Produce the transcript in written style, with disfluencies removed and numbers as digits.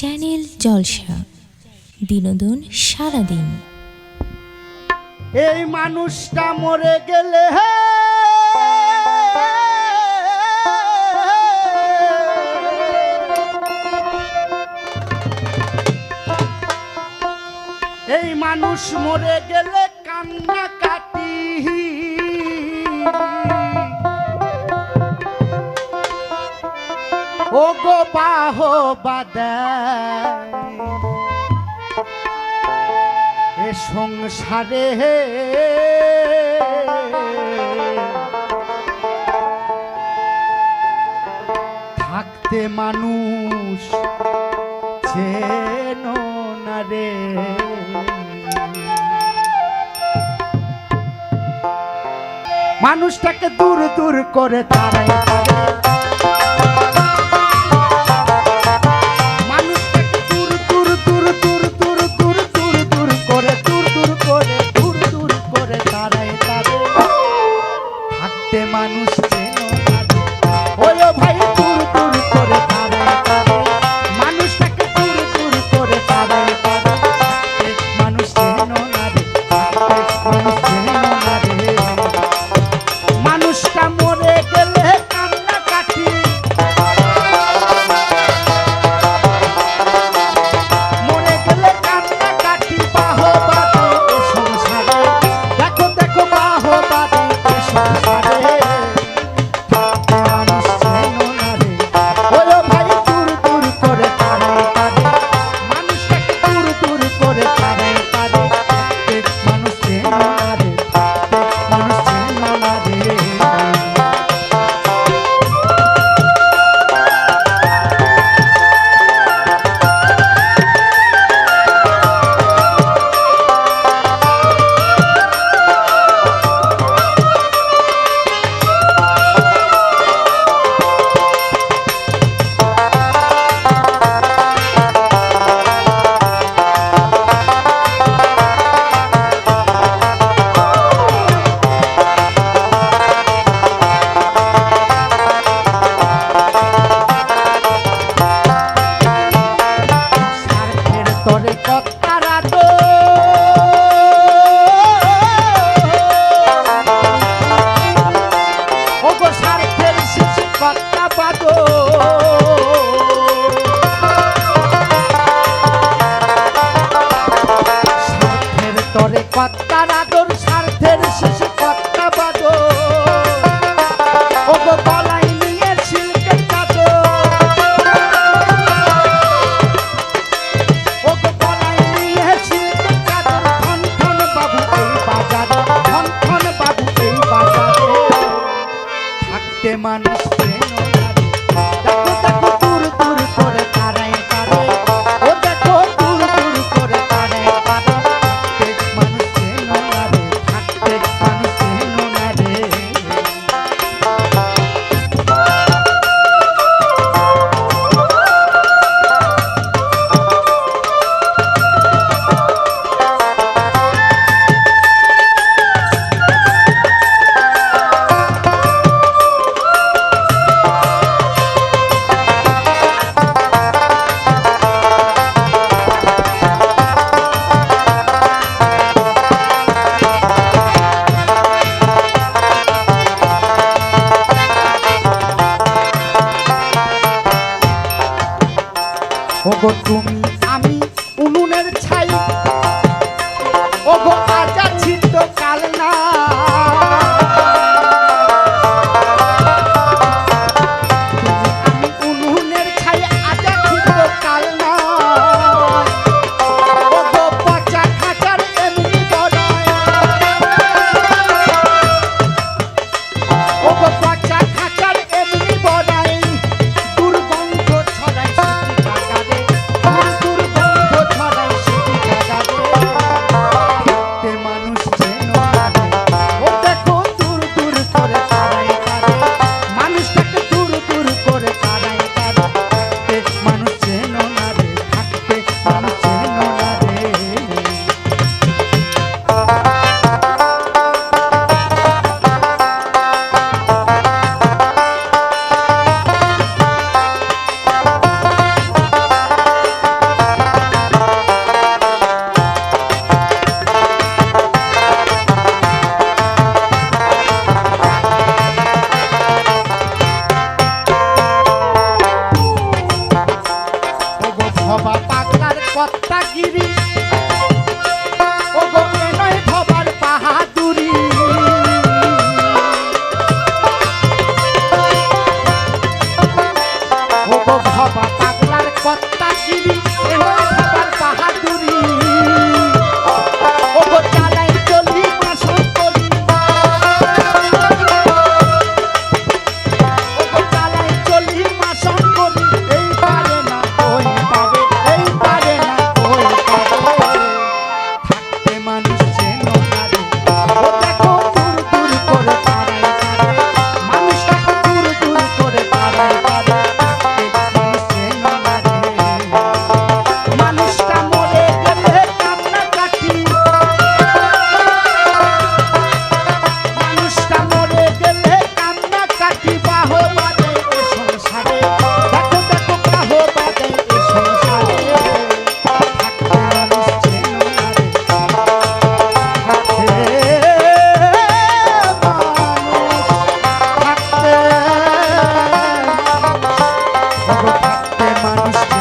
Channel জলসা, বিনোদন সারাদিন। এই মানুষটা মরে গেলে এই মানুষ মরে গেলে কান্না কাটি ও গো বাহ বাদায় এ সংসারে থাকতে মানুষ চেনো না রে। মানুষটাকে দূর দূর করে তারাই মানুষ চেনো না ওই ভাই দূর দূর করে তারাই তারে মানুষটাকে দূর দূর করে তারাই তারে মানুষ চেনো না রে মানুষ চেনো না রে। মানুষটা মরে গেলে কান্না কাটি মরে গেলে কান্না কাটি বাহ বাদে এ সংসারে দেখো দেখো বাহ বাদে এ সংসারে কত্তার আদর স্বার্থের শেষে কত্তা বাদো ও গো গলায় নিয়ে সিল্কের চাদর ও গো গলায় নিয়ে সিল্কের চাদর ঠন ঠন বাবু এই বাজারে ঠন ঠন বাবু এই বাজারে থাকতে মানুষ চেনো না রে। দেখো দেখো দূর দূর করে তারাই তারে ও দেখো দূর দূর করে তারাই তারে মানুষ চেনো না রে থাকতে মানুষ চেনো না রে। ওগো তুমি আমি উনুনের ছাই ওগো আজা ছিট কাল না আমি উনুনের ছাই আজা ছিট কাল না ওগো পচা খাঁচার এমনি বড়াই ওগো পচা খাঁচার এমনি বড়াই দুর্গন্ধ ছড়াই দুর্গন্ধ ছড়াই কর্তাগিরি ও গো এ নয় ভবার বাহাদুরি ও গো ভবা পাগলার কর্তাগিরি এ নয় ভবার বাহাদুরি ও গো চালাই চলি মাসন করি ও গো চালাই চলি মাসন করি এই পারে না ওই পারে এই পারে না ওই পারে থাকতে মানুষ চেন না রে ও দেখো দূর দূর করে পাড়ায় পাড়ায় মানুষ দেখো দূর দূর করে পাড়ায় পাড়ায় থাকতে মানুষ চেন না রে মানুষটা মরে গেলে কান্না কাটি মানুষটা মরে গেলে কান্না কাটি বাহ বাদে এ সংসারে দেখো দেখো বাহ বাদে এ সংসারে থাকতে মানুষ চেন না রে থাকতে মানুষ থাকতে মানুষ